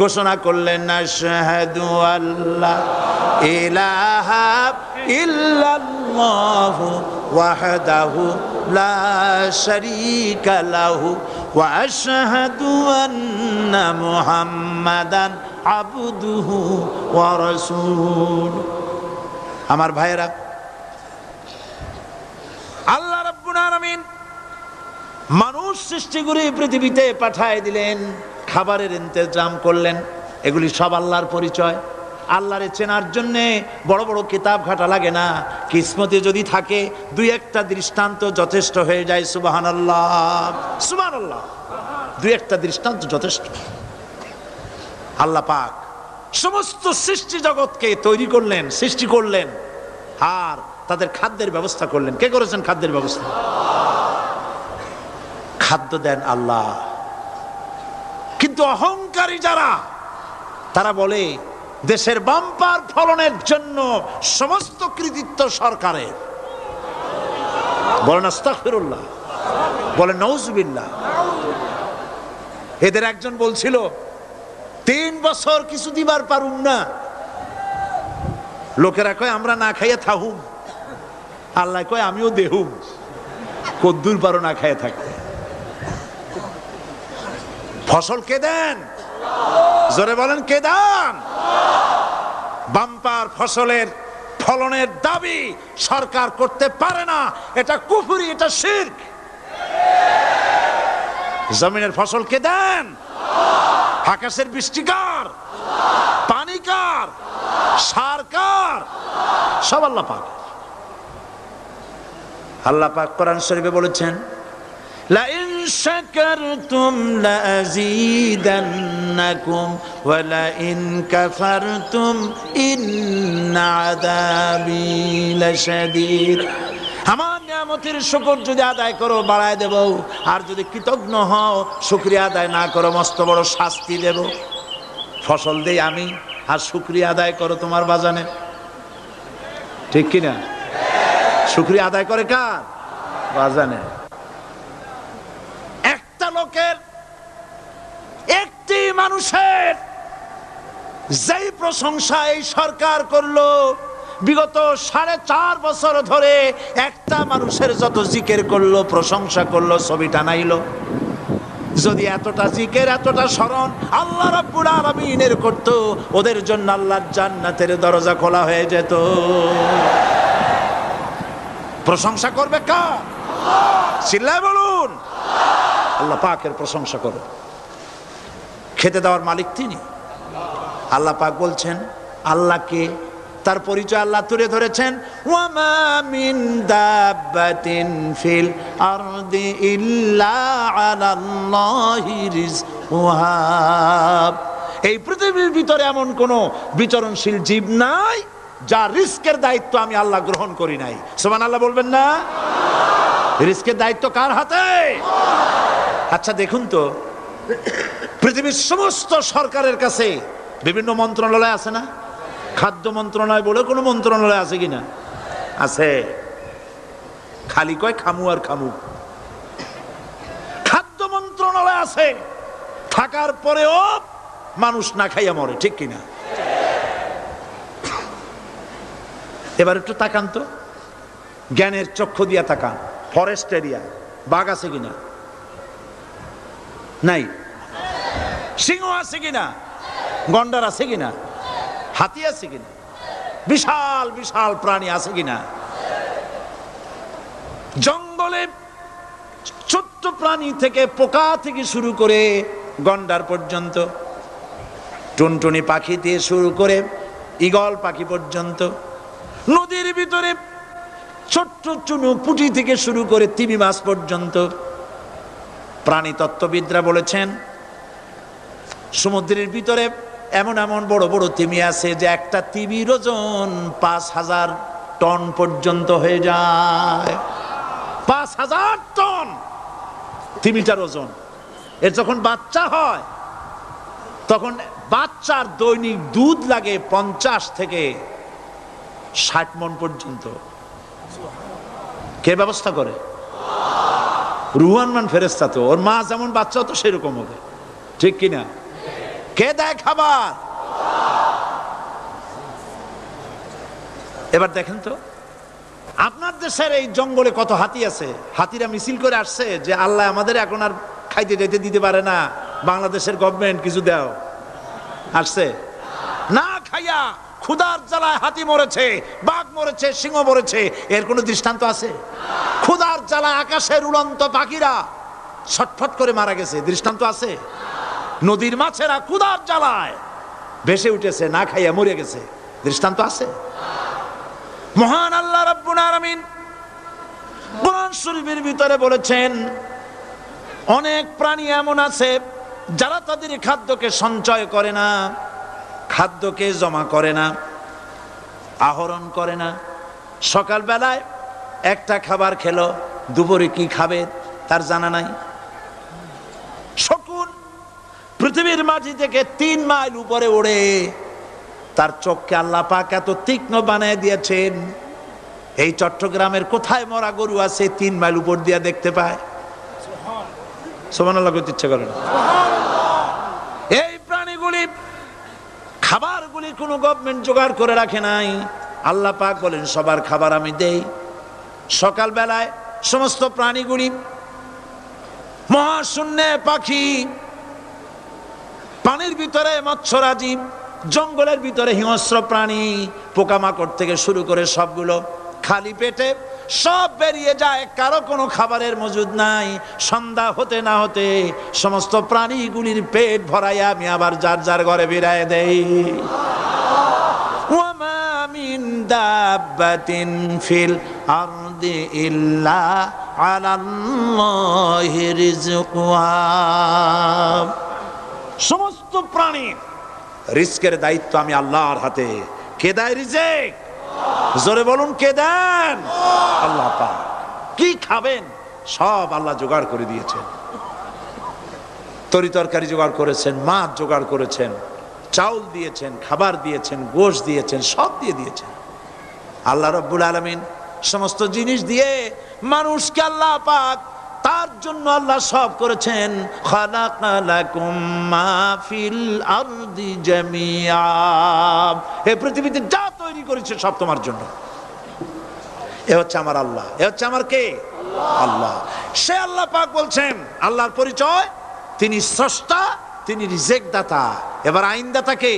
ঘোষণা করলেন, আশহাদু আল্লা ইলাহা ইল্লাল্লাহু ওয়াহদাহু লা শারীকা লাহু ওয়া আশহাদু আন্না মুহাম্মাদান আবদুহু ওয়া রাসূলুহু। আমার ভাইয়েরা, আল্লাহ রাব্বুল আলামিন মানুষ সৃষ্টি করে পৃথিবীতে পাঠায় দিলেন, খাবারের ইন্তজাম করলেন, এগুলি সব আল্লাহর পরিচয়। আল্লাহরে চেনার জন্যে বড় বড় কিতাব ঘাটা লাগে না, কিসমতে যদি থাকে দুই একটা দৃষ্টান্ত যথেষ্ট হয়ে যায়। সুবহানাল্লাহ, সুবহানাল্লাহ, দুই একটা দৃষ্টান্ত যথেষ্ট। আল্লাহ পাক সমস্ত সৃষ্টি জগৎকে তৈরি করলেন, সৃষ্টি করলেন, আর তাদের খাদ্যের ব্যবস্থা করলেন। কে করেছেন খাদ্যের ব্যবস্থা? খাদ্য দেন আল্লাহ। কিন্তু অহংকারী যারা, তারা বলে দেশের বাম্পার ফলনের জন্য সমস্ত কৃতিত্ব সরকারের। বলেন আস্তাগফিরুল্লাহ, বলেন নাউজুবিল্লাহ। এদের একজন বলছিল, 3 বছর কিছু দিবার পারুম না, লোকেরা কয় আমরা না খাইয়া থাহুম, আল্লাহ কয় আমিও দেহুম, কদ্দুর পারো না খাইয়া থাকতে। ফসল কে দেন? জোরে বলেন, কে দেন? বাম্পার ফসলের ফলনের দাবি সরকার করতে পারে না, এটা কুফরি, এটা শিরক। জমিনের ফসল কে দেন? আকাশের বৃষ্টি কার? পানি কার? সার কার? সব আল্লাহ পাক। আল্লাহ পাক কোরআন শরীফে বলেছেন, লা ইন শাকারতুম লা আযীদান্নাকুম ওয়া লা ইন কাফারতুম ইন্না আযাবি লাশাদীদ। আমার নিয়ামতের শুকর যদি আদায় করো বাড়ায় দেব, আর যদি কৃতজ্ঞ হও, শুকরিয়া আদায় না করো, মস্ত বড় শাস্তি দেব। ফসল দেই আমি, আর শুকরিয়া আদায় করো তোমার বাজানে, ঠিক কিনা? শুকরিয়া আদায় করে কার? বাজানে। একটা লোকের, একটি মানুষের যেই প্রশংসা এই সরকার করলো, বিগত 4.5 বছর ধরে একটা মানুষের যত জিকির করলো, প্রশংসা করলো, ছবি টানাইলো, যদি এতটা জিকির, এতটা স্মরণ আল্লাহ রাব্বুল আলামিনের করতো, ওদের জন্য আল্লাহর জান্নাতের দরজা খোলা হয়ে যেত। প্রশংসা করবে কার? চিল্লায় বলুন, আল্লাহ পাকের প্রশংসা করো। খেতে দেওয়ার মালিক তিনি। আল্লাহ পাক বলছেন, আল্লাহকে তার পরিচয় আল্লাহ তুলে ধরেছেন, ওয়ামা মিন দাব্বাতিন ফিল আরদি ইল্লা আলাল্লাহি রিজকুহা। এই পৃথিবীর ভিতরে এমন কোন বিচরণশীল জীব নাই যার রিস্কের দায়িত্ব আমি আল্লাহ গ্রহণ করি নাই। সুবহানাল্লাহ বলবেন না? রিস্কের দায়িত্ব কার হাতে? আচ্ছা দেখুন তো, পৃথিবীর সমস্ত সরকারের কাছে বিভিন্ন মন্ত্রণালয় আছে না? খাদ্য মন্ত্রণালয় বলে কোনো মন্ত্রণালয় আছে কিনা? আছে। খালি কয় খামু আর খামু। খাদ্য মন্ত্রণালয় আছে, থাকার পরেও মানুষ না খাইয়া মরে, ঠিক কিনা? এবার একটু তাকান তো, জ্ঞানের চক্ষু দিয়া তাকান। ফরেস্ট এরিয়া, বাঘ আছে কিনা? নাই। সিংহ আছে কিনা? গন্ডার আছে কিনা? হাতি আছে কিনা? বিশাল বিশাল প্রাণী আছে কিনা? জঙ্গলে ছোট্ট প্রাণী থেকে পোকা থেকে শুরু করে গন্ডার পর্যন্ত, টুনটুনি পাখি দিয়ে শুরু করে ঈগল পাখি পর্যন্ত, নদীর ভিতরে ছোট্ট চুনু পুঁটি থেকে শুরু করে তিমি মাছ পর্যন্ত। প্রাণী তত্ত্ববিদরা বলেছেন সমুদ্রের ভিতরে এমন এমন বড় বড় তিমি আছে যে একটা তিমির ওজন 5000 টন পর্যন্ত হয়ে যায়। 5000 টন তিমিটার ওজন। এর যখন বাচ্চা হয় তখন বাচ্চার দৈনিক দুধ লাগে 50 থেকে 60 মণ পর্যন্ত। কে ব্যবস্থা করে? রুহান মান ফেরেশতা। তো ওর মা যেমন বাচ্চা তো সেরকম হবে, ঠিক কিনা? কে দেয় খাবার? এবার দেখেন তো, আপনার দেশের এই জঙ্গলে কত হাতি আছে। হাতিরা মিছিল করে আসছে যে আল্লাহ আমাদের এখন আর খাইতে যাইতে দিতে পারে না, বাংলাদেশের গভর্নমেন্ট কিছু দাও। আসছে না, খাইয়া ক্ষুধার জ্বালায় হাতি মরেছে, বাঘ মরেছে, সিংহ মরেছে। এর কোনো দৃষ্টান্ত আছে? ক্ষুধার জ্বালায় আকাশের উড়ন্ত পাখিরা ছটফট করে মারা গেছে, দৃষ্টান্ত আছে? নদীর মাছেরা ক্ষুধার জ্বালায় ভেসে উঠেছে, না খাইয়া মরে গেছে, দৃষ্টান্ত আছে? মহান আল্লাহ রাব্বুল আলামিন কোরআন শরীফের ভিতরে বলেছেন অনেক প্রাণী এমন আছে যারা তাদের খাদ্যকে সঞ্চয় করে না, খাদ্যকে জমা করে না, আহরণ করে না। সকাল বেলায় একটা খাবার খেলো, দুপুরে কি খাবে তার জানা নাই। শকুন পৃথিবীর মাটি থেকে 3 মাইল উপরে ওড়ে, তার চোখকে আল্লাহ পাক এত তীক্ষ্ণ বানিয়ে দিয়েছেন, এই চট্টগ্রামের কোথায় মরা গরু আছে 3 মাইল উপর দিয়ে দেখতে পায়? সুবহানাল্লাহ করতে ইচ্ছা করে না। এই প্রাণীগুলি খাবারগুলি কোনো গভর্নমেন্ট জোগাড় করে রাখে নাই। আল্লাহ পাক বলেন সবার খাবার আমি দেই। সকাল বেলায় সমস্ত প্রাণীগুলি, মহাশূন্যে পাখি, পানির ভিতরে মৎস্যরাজি, জঙ্গলের ভিতরে হিংস্র প্রাণী, পোকামাকড় থেকে শুরু করে সবগুলো খালি পেটে সব বেরিয়ে যায়, কারো কোনো খাবারের মজুদ নাই। সন্ধ্যা হতে না হতে সমস্ত প্রাণীগুলির পেট ভরাইয়া আমি আবার যার যার ঘরে বিরায় দেই। ওয়ামা মিন দাব্বাতিন ফিল আরদি ইল্লা আলাল্লাহি রিজকুহা। সমস্ত প্রাণী রিস্কের দায়িত্ব আমি আল্লাহর হাতে। কে দেয় রিজিক? জোরে বলুন, কে দেন? আল্লাহ পাক। কি খাবেন সব আল্লাহ জোগাড় করে দিয়েছেন। তরি তরকারি জোগাড় করেছেন, মাছ জোগাড় করেছেন, চাউল দিয়েছেন, খাবার দিয়েছেন, গোশত দিয়েছেন, সব দিয়ে দিয়েছেন। আল্লাহ রাব্বুল আলামিন সমস্ত জিনিস দিয়ে মানুষকে আল্লাহ পাক তার জন্য আল্লাহ সব করেছেন। খালাকালাকুম মা ফিল আরদি জামিআ। এই পৃথিবীতে যা তৈরি করেছে সব তোমার জন্য। এ হচ্ছে আমার আল্লাহ, এ হচ্ছে আমার কে? আল্লাহ। সে আল্লাহ পাক বলছেন, আল্লাহর পরিচয় তিনি স্রষ্টা, তিনি রিজিক দাতা। এবার আইনদাতা কে?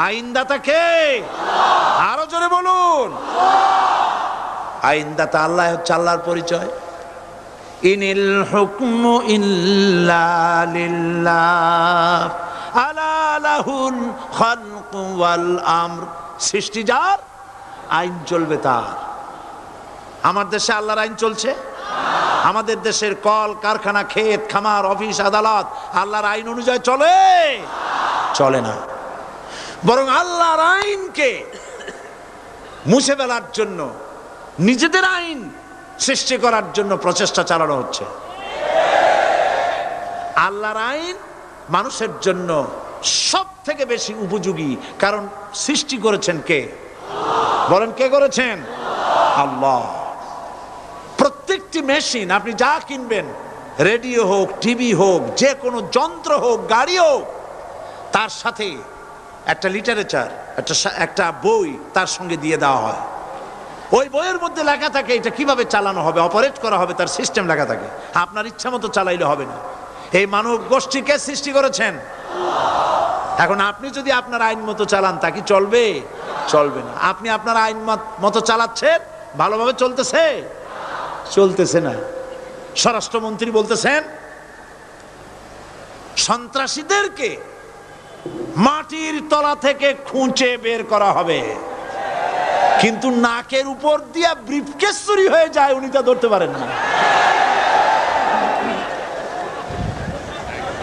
আইনদাতা কে? আরো জোরে বলুন। আইনদাতা আল্লাহ হচ্ছে আল্লাহর পরিচয়। ইনিল হুকমু ইল্লা লিল্লাহ আলা লাহুল খালকু ওয়াল আমর, সৃষ্টি যার, আইন চলবে তার। আমার দেশে আল্লাহর আইন চলছে? আমাদের দেশের কল কারখানা, ক্ষেত খামার, অফিস আদালত আল্লাহর আইন অনুযায়ী চলে? চলে না। বরং আল্লাহর আইনকে মুছে ফেলার জন্য, নিজেদের আইন সৃষ্টি করার জন্য প্রচেষ্টা চালানো হচ্ছে। আল্লাহর আইন মানুষের জন্য সব থেকে বেশি উপযোগী, কারণ সৃষ্টি করেছেন কে? বলেন, কে করেছেন? আল্লাহ। প্রত্যেকটি মেশিন আপনি যা কিনবেন, রেডিও হোক, টিভি হোক, যে কোনো যন্ত্র হোক, গাড়ি হোক, তার সাথে একটা লিটারেচার, একটা বই তার সঙ্গে দিয়ে দেওয়া হয়। ওই বইয়ের মধ্যে লেখা থাকে এটা কিভাবে চালানো হবে, অপারেট করা হবে, তার সিস্টেম লেখা থাকে। আপনার ইচ্ছা মতো চালাইলে হবে না। এই মানব গোষ্ঠীকে সৃষ্টি করেছেন। এখন আপনি যদি আপনার আইন মতো চালান, তা কি চলবে? চলবে না। আপনি আপনার আইন মতো চালাচ্ছেন, ভালোভাবে চলতেছে? চলতেছে না। স্বরাষ্ট্রমন্ত্রী বলতেছেন সন্ত্রাসীদেরকে মাটির তলা থেকে খুঁজে বের করা হবে, কিন্তু নাকের উপর দিয়া ব্রিফকেস চুরি হয়ে যায়, উনি তা ধরতে পারেন না।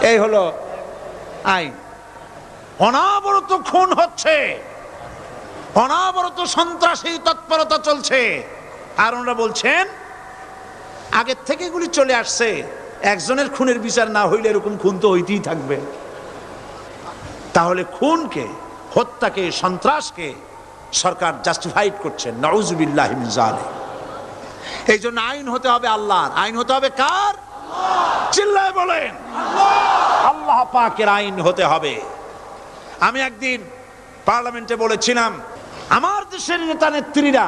এই হলো আইন। অনাবরত খুন হচ্ছে, অনাবরত সন্ত্রাসী তৎপরতা চলছে, আর ওনারা বলছেন আগের থেকে এগুলি চলে আসছে, একজনের খুনের বিচার না হইলে এরকম খুন তো হইতেই থাকবে। তাহলে খুনকে, হত্যাকে, সন্ত্রাসকে সরকার জাস্টিফাইড করছেন। নাউযুবিল্লাহি মিন যালিক। এই জন্য আইন হতে হবে আল্লাহর। আইন হতে হবে কার? চিল্লায় বলেন, আল্লাহ পাকের আইন হতে হবে। আমি একদিন পার্লামেন্টে বলেছিলাম, আমার দেশের নেতা নেত্রীরা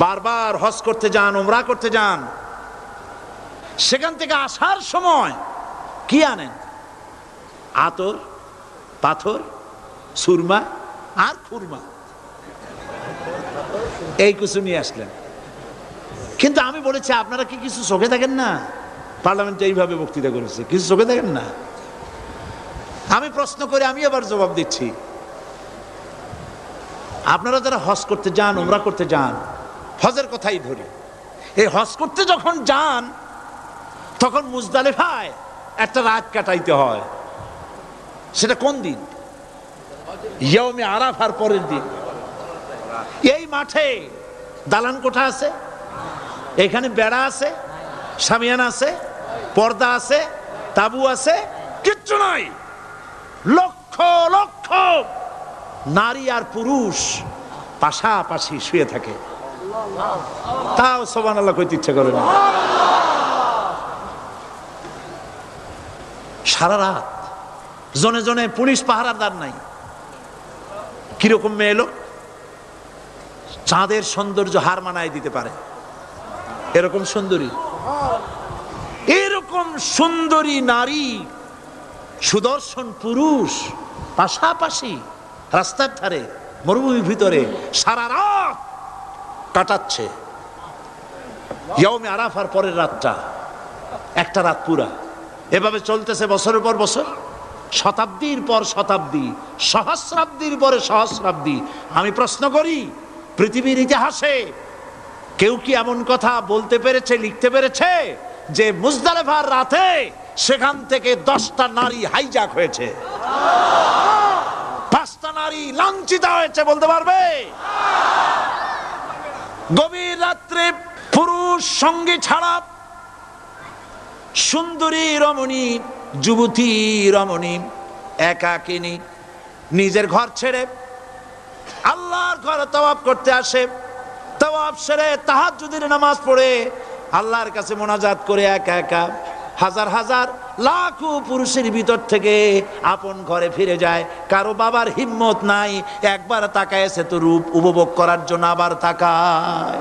বারবার হজ করতে যান, উমরা করতে যান, সেখান থেকে আসার সময় কি আনেন? আতর, পাথর, সুরমা আর খুরমা, এই কিছু নিয়ে আসলেন। কিন্তু আমি বলেছি, আপনারা কি কিছু চোখে দেখেন না? পার্লামেন্টে এইভাবে বক্তৃতা করেছে, কিছু চোখে দেখেন না? আমি প্রশ্ন করে আমি আবার জবাব দিচ্ছি, আপনারা যারা হজ করতে যান, উমরা করতে যান, হজের কথাই ধরি, এই হজ করতে যখন যান তখন মুজদালিফায় একটা রাত কাটাইতে হয়। সেটা কোন দিন? ইয়াউমে আরাফার পরের দিন। এই মাঠে দালান কোঠা আছে, এখানে বেড়া আছে, শামিয়ানা আছে, পর্দা আছে, তাবু আছে, কিচ্ছু নাই। লক্ষ লক্ষ নারী আর পুরুষ পাশাপাশি শুয়ে থাকে, তাও সুবহানাল্লাহ কইতে ইচ্ছা করে না। সারা রাত জনে জনে পুলিশ পাহারাদার নাই। কিরকম মেয়ে লোক, চাঁদের সৌন্দর্য হার মানায় দিতে পারে, এরকম সুন্দরী, এরকম সুন্দরী নারী, সুদর্শন পুরুষ পাশাপাশি রাস্তার ধারে, মরুভূমির ভিতরে সারা রাত কাটাচ্ছে। ইয়াউমে আরাফার পরের রাতটা, একটা রাত পুরা। এভাবে চলতেছে বছরের পর বছর, শতাব্দীর পর শতাব্দী, সহস্রাব্দীর পরে সহস্রাব্দী। আমি প্রশ্ন করি, পৃথিবীর ইতিহাসে কেউ কি এমন কথা বলতে পেরেছে, লিখতে পেরেছে যে মুজদালিফার রাতে সেখান থেকে 10টা নারী হাইজ্যাক হয়েছে, 5টা নারী লাঞ্ছিত হয়েছে? বলতে পারবে? গভীর রাত্রে পুরুষ সঙ্গী ছাড়া সুন্দরী রমণী, যুবতী রমণী একাকিনী নিজের ঘর ছেড়ে আল্লাহর ঘরে তাওয়াফ করতে আসে। তাওয়াফ সেরে তাহাজ্জুদের নামাজ পড়ে আল্লাহর কাছে মোনাজাত করে একা একা হাজার হাজার লাখো পুরুষের ভিতর থেকে আপন ঘরে ফিরে যায়। কারো বাবার হিম্মত নাই একবার তাকায় সে তো রূপ উপভোগ করার জন্য আবার তাকায়,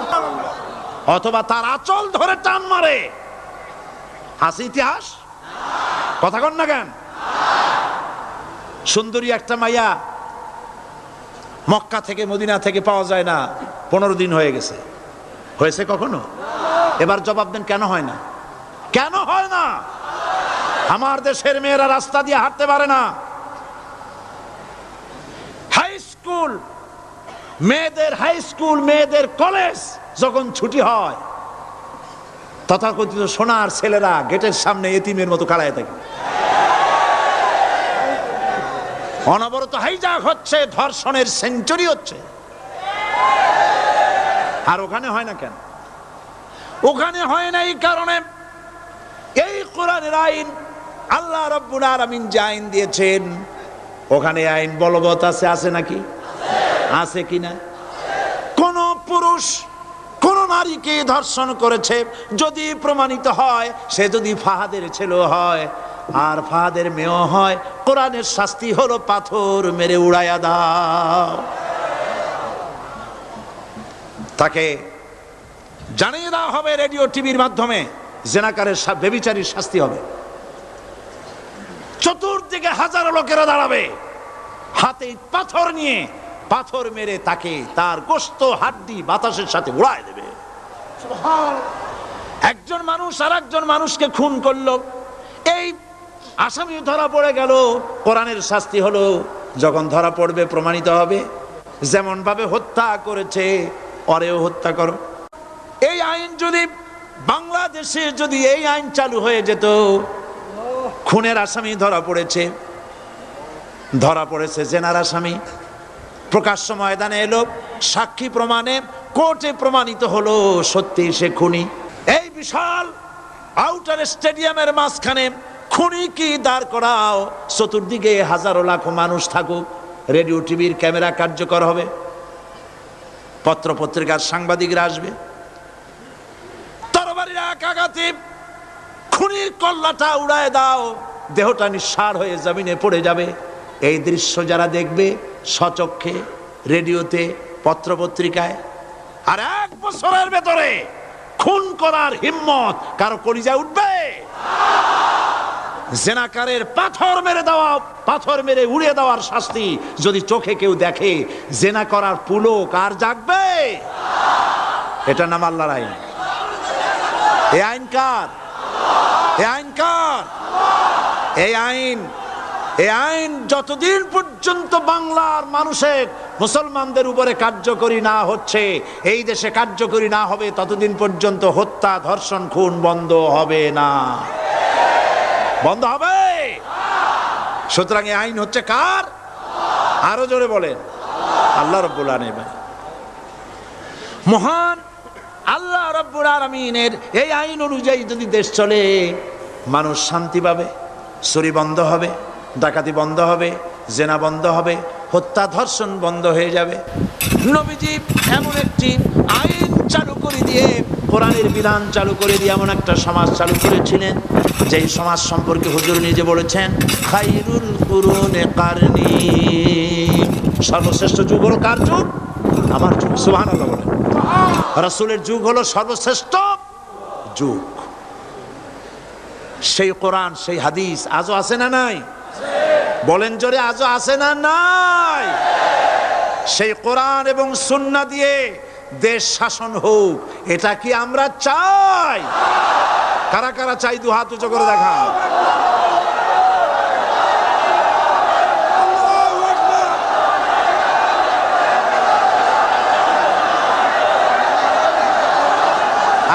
অথবা তার আঁচল ধরে টান মারে। আছে ইতিহাস? কথা কন না কেন? সুন্দরী একটা মাইয়া মক্কা থেকে, মদিনা থেকে পাওয়া যায় না, 15 দিন হয়ে গেছে। হয়েছে কখনো? এবার জবাব দেন, কেন হয় না? কেন হয় না? আমার দেশের মেয়েরা রাস্তা দিয়ে হাঁটতে পারে না, স্কুল, মেয়েদের হাই স্কুল, মেয়েদের কলেজ যখন ছুটি হয়, তথাকথিত সোনার ছেলেরা গেটের সামনে এতিমের মতো খাড়ায় থাকে। অনবরত হাইজাক হচ্ছে, ধর্ষণের সেঞ্চুরি হচ্ছে। আর ওখানে হয় না কেন? ওখানে হয় না এই কারণে, এই কোরআনের আইন আল্লাহ রাব্বুল আলামিন যে আইন দিয়েছেন, ওখানে আইন বলবৎ আছে। আছে নাকি? আছে কিনা? কোন পুরুষ কোন নারীকে ধর্ষণ করেছে যদি প্রমাণিত হয়, সে যদি ফাহাদের ছেলে হয় আর ফাহাদের মেয়ে হয়, কোরআনের শাস্তি হলো পাথর মেরে উড়াইয়া দাও। তাকে জানিয়ে দেওয়া হবে রেডিও টিভির মাধ্যমে, জেনাকারের ব্যভিচারীর শাস্তি হবে। চতুর্দিকে হাজারো লোকেরা দাঁড়াবে, হাতে পাথর নিয়ে, পাথর মেরে তাকে তার গোশত হাড্ডি বাতাসের সাথে উড়ায় দেবে। একজন মানুষ আর একজন মানুষকে খুন করলো, এই আসামি ধরা পড়ে গেল, কোরআনের শাস্তি হলো যখন ধরা পড়বে প্রমাণিত হবে, যেমন ভাবে হত্যা করেছে ওরেও হত্যা করো। এই আইন যদি বাংলাদেশে যদি এই আইন চালু হয়ে যেত, খুনের আসামি ধরা পড়েছে জেনার আসামি, প্রকাশ্য ময়দানে এলো, সাক্ষী প্রমাণে কোর্টে প্রমাণিত হলো সত্যি সে খুনি। এই বিশাল আউটার স্টেডিয়ামের মাঝখানে খুনি কি দাঁড় করাও, চতুর্দিকে হাজারো লাখো মানুষ থাকুক, রেডিও টিভির ক্যামেরা কার্যকর হবে, পত্র পত্রিকার সাংবাদিকরা আসবে, তরবারির এক আঘাতে খুনির কল্লাটা উড়ায় দাও, দেহটা নিঃসাড় হয়ে জমিনে পড়ে যাবে। এই দৃশ্য যারা দেখবে স্বচক্ষে, রেডিওতে, পত্র পত্রিকায়, আর 1 বছরের ভেতরে খুন করার হিম্মত কারো কলিজায় উঠবে? জেনাকারের পাথর মেরে উড়িয়ে দেওয়ার শাস্তি যদি চোখে কেউ দেখে, জেনা করার পুলক আর জাগবে? এটা নাম আল্লাহর আইন। এই আইন কার? এই আইন কার? এই আইন যতদিন পর্যন্ত বাংলার মানুষের, মুসলমানদের উপরে কার্যকরী না হচ্ছে, এই দেশে কার্যকরী না হবে, ততদিন পর্যন্ত হত্যা, ধর্ষণ, খুন বন্ধ হবে না। বন্ধ হবে। সুতরাং এই আইন হচ্ছে কার? আরো জোরে বলেন, আল্লাহ রাব্বুল আলামিন। মহান আল্লাহ রাব্বুল আলামিনের এই আইন অনুযায়ী যদি দেশ চলে, মানুষ শান্তি পাবে, চুরি বন্ধ হবে, ডাকাতি বন্ধ হবে, জেনা বন্ধ হবে, হত্যা ধর্ষণ বন্ধ হয়ে যাবে। নবীজি এমন একটি আইন চালু করে দিয়ে, কোরআনের বিধান চালু করে দিয়ে এমন একটা সমাজ চালু করেছিলেন, যেই সমাজ সম্পর্কে হুজুর নিজে বলেছেন, খায়রুল কুরুনে কারনি, সর্বশ্রেষ্ঠ যুগ হলো কার যুগ? আমার যুগ। সুবহানাল্লাহ বলেন। রাসূলের যুগ হলো সর্বশ্রেষ্ঠ যুগ। সেই কোরআন, সেই হাদিস আজও আছে না নাই? বলেন জোরে, আজও আছে না নাই? সেই কোরআন এবং সুন্নাহ দিয়ে দেশ শাসন হোক, এটা কি আমরা চাই? কারা কারা চাই? দু হাত উঁচু করে দেখান।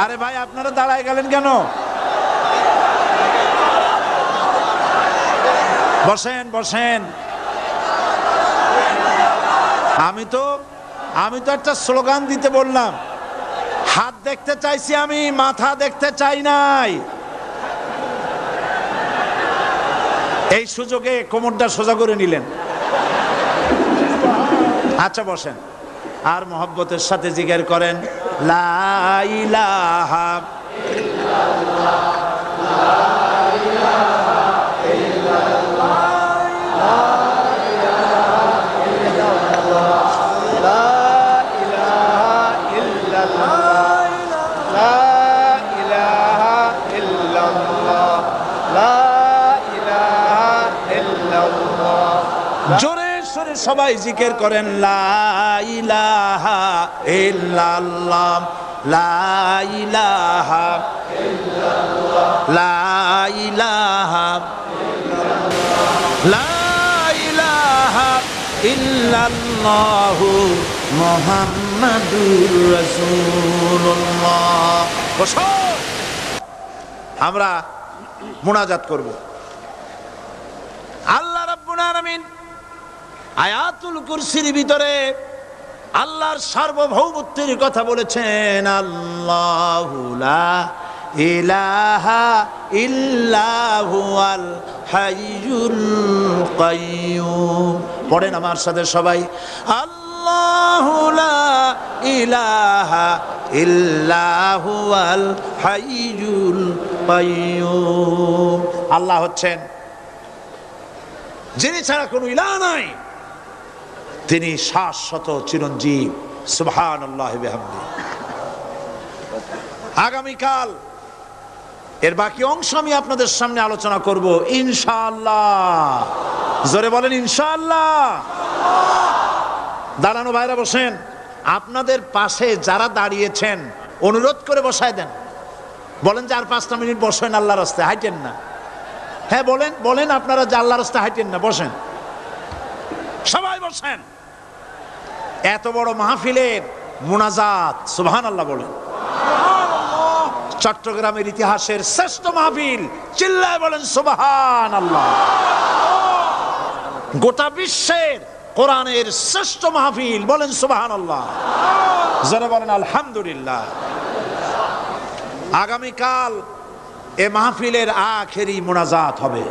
আরে ভাই, আপনারা দাঁড়ায় গেলেন কেন? বসেন বসেন। আমি তো একটা স্লোগান দিতে বললাম, হাত দেখতে চাইছি আমি, মাথা দেখতে চাই নাই। এই সুযোগে কোমরটা সোজা করে নিলেন। আচ্ছা বসেন, আর মহব্বতের সাথে জিকির করেন, লা ইলাহা ইল্লাল্লাহ, লা ইলাহা ইল্লাল্লাহ, লা ইলাহা ইল্লাল্লাহ, লা ইলাহা ইল্লাল্লাহ, লা ইলাহা ইল্লাল্লাহ, লা ইলাহা ইল্লাল্লাহ। জোরে সরে সবাই জিকির করেন, লা ইলাহা ইল্লাল্লাহ, লা ইলাহা ইল্লাল্লাহ, লা ইলাহা ইল্লাল্লাহ, লা ইলাহা ইল্লাল্লাহু মুহাম্মাদুর রাসূলুল্লাহ। বসো, আমরা মুনাজাত করব। আল্লাহ রাব্বুল আলামিন আয়াতুল কুরসির ভিতরে আল্লাহর সার্বভৌমত্বের কথা বলেছেন। আল্লাহু লা ইলাহা ইল্লা হুয়াল হাইয়ুল কাইয়্যুম। পড়েন আমার সাথে সবাই, আল্লাহু লা ইলাহা ইল্লা হুয়াল হাইয়ুল কাইয়্যুম। আল্লাহ হচ্ছেন যিনি ছাড়া কোনো ইলাহ নাই, তিনি শাশ্বত চিরঞ্জীব। সুবহানাল্লাহি ওয়া বিহামদিহি। আগামীকাল এর বাকি অংশ আমি আপনাদের সামনে আলোচনা করব ইনশাআল্লাহ। জোরে বলেন ইনশাআল্লাহ। দাঁড়ানো ভাইরা বসেন। আপনাদের পাশে যারা দাঁড়িয়েছেন অনুরোধ করে বসায় দেন। বলেন যে আর 5টা মিনিট বসেন, আল্লাহর রাস্তায় হাঁটেন না। হ্যাঁ বলেন, বলেন আপনারা যে আল্লাহর রাস্তায় হাঁটেন না, বসেন, সবাই বসেন। এত বড় মাহফিলের মুনাজাত, সুবহানাল্লাহ বলেন। চট্টগ্রামের ইতিহাসের শ্রেষ্ঠ মাহফিল, চিল্লায় বলেন সুবহানাল্লাহ। গোটা বিশ্বের কোরআনের শ্রেষ্ঠ মাহফিল, বলেন সুবহানাল্লাহ। যারা বলেন আলহামদুলিল্লাহ। আগামীকাল এ মাহফিলের আখেরি মুনাজাত হবে।